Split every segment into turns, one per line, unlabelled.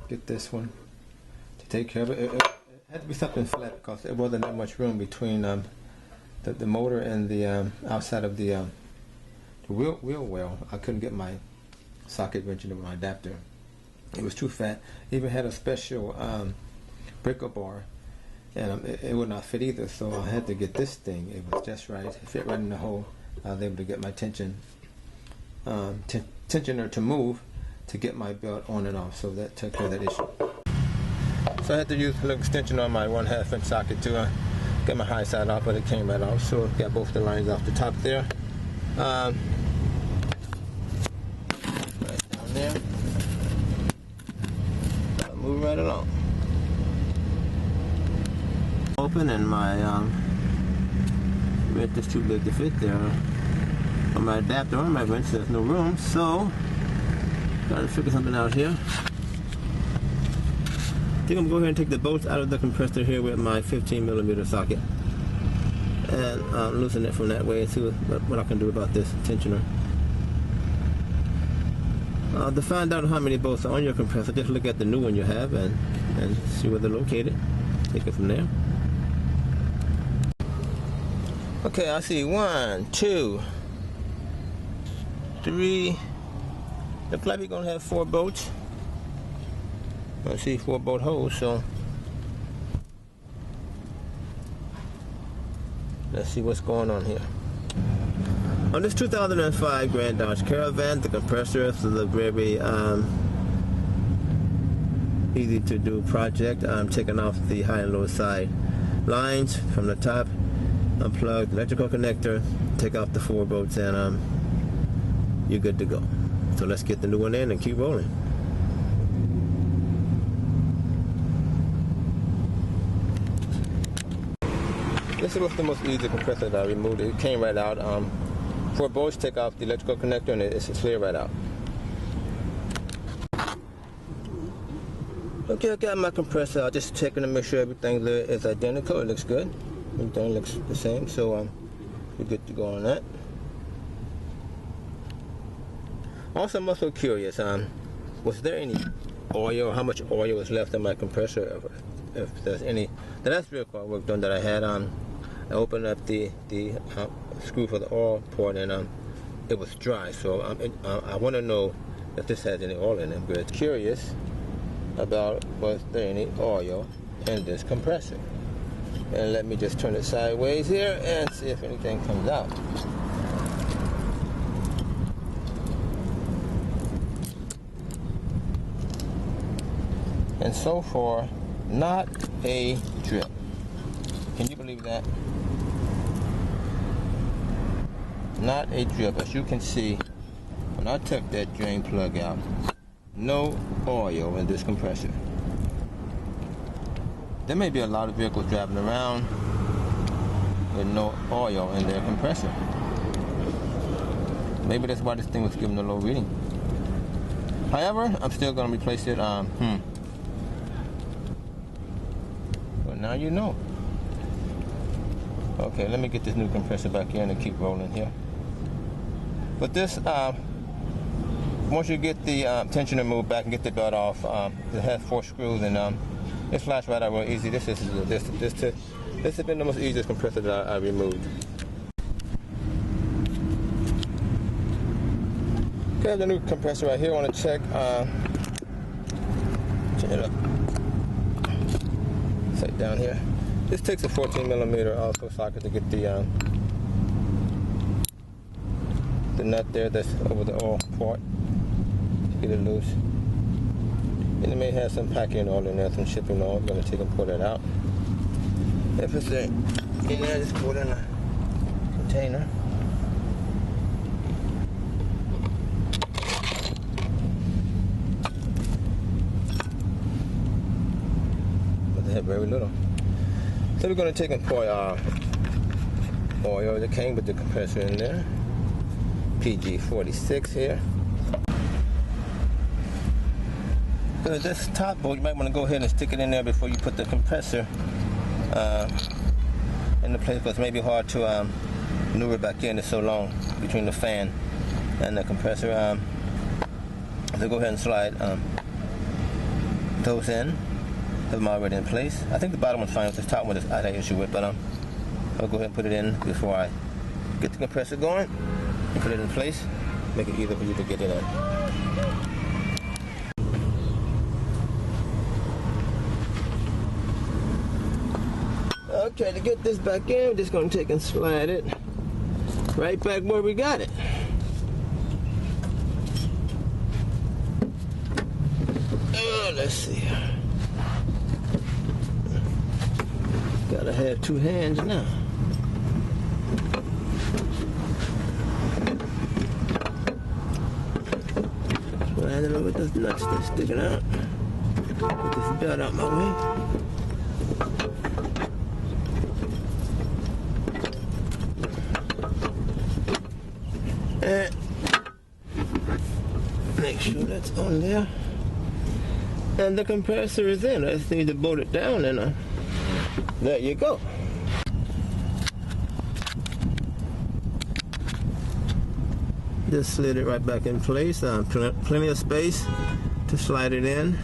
get this one to take care of it. It had to be something flat because there wasn't that much room between the motor and the outside of the wheel well. I couldn't get my socket wrench into my adapter. It was too fat. Even had a special breaker bar, and it would not fit either, so I had to get this thing. It was just right. It fit right in the hole. I was able to get my tensioner to move to get my belt on and off, so that took care of that issue. So I had to use a little extension on my 1/2 inch socket to get my high side off, but it came right off, so got both the lines off the top there. Right down there. Move right along. Open, and my wrench is too big to fit there. On my adapter on my wrench, there's no room, so gotta figure something out here. I think I'm going to go ahead and take the bolts out of the compressor here with my 15mm socket and loosen it from that way and see what I can do about this tensioner. To find out how many bolts are on your compressor, just look at the new one you have and see where they're located. Take it from there. Okay, I see 1, 2, 3. Looks like we're going to have 4 bolts. I see 4 bolt holes, so let's see what's going on here. On this 2005 Grand Dodge Caravan, the compressor is a very easy to do project. I'm taking off the high and low side lines from the top, unplug the electrical connector, take off the 4 bolts, and you're good to go. So let's get the new one in and keep rolling. This was the most easy compressor that I removed. It came right out. 4 bolts, take off the electrical connector, and it's clear right out. Okay, I got my compressor. I'm just checking to make sure everything is identical. It looks good. Everything looks the same, so we're good to go on that. Also, I'm also curious, was there any oil, how much oil was left in my compressor? If there's any. The last vehicle I worked on that I had, I opened up the screw for the oil port, and it was dry, so I want to know if this has any oil in it. I'm curious about was there any oil in this compressor. And let me just turn it sideways here and see if anything comes out. And so far, not a drip. Can you believe that? Not a drip. As you can see, when I took that drain plug out, no oil in this compressor. There may be a lot of vehicles driving around with no oil in their compressor. Maybe that's why this thing was giving a low reading. However, I'm still going to replace it. Well, now you know. Okay, let me get this new compressor back in and keep rolling here. But this, once you get the tensioner moved back and get the belt off, it has 4 screws, and it slides right out real easy. This has been the most easiest compressor that I removed. Okay, the new compressor right here. I want to check. Turn it up. Set down here. This takes a 14mm also socket to get the nut there that's over the oil port. Get it loose. And it may have some packing oil in there, some shipping oil. I'm going to take and pour that out. If it's in there, just put it in a container. But they have very little. So we're going to take and pour oil that came with the compressor in there. PG46 here. So this top bolt, you might want to go ahead and stick it in there before you put the compressor in the place, because it may be hard to maneuver back in. It's so long between the fan and the compressor. So go ahead and slide those in. Have them already in place. I think the bottom one's fine. The top one I had an issue with, but I'll go ahead and put it in before I get the compressor going and put it in place. Make it easier for you to get in it. Okay, to get this back in, we're just going to take and slide it right back where we got it. Let's see. Gotta have two hands now. Sliding over those nuts that's sticking out. Get this belt out my way. And make sure that's on there. And the compressor is in. I just need to bolt it down and there you go. Just slid it right back in place. Plenty of space to slide it in.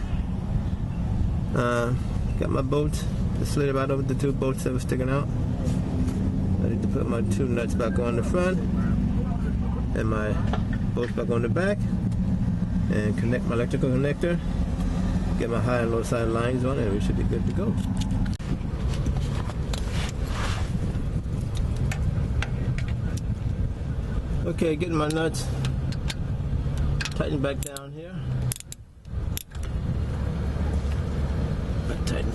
Got my bolts. Just slid it right over the two bolts that were sticking out. I need to put my two nuts back on the front and my bolts back on the back and connect my electrical connector. Get my high and low side lines on it, and we should be good to go. Okay, getting my nuts tighten back down here. Tighten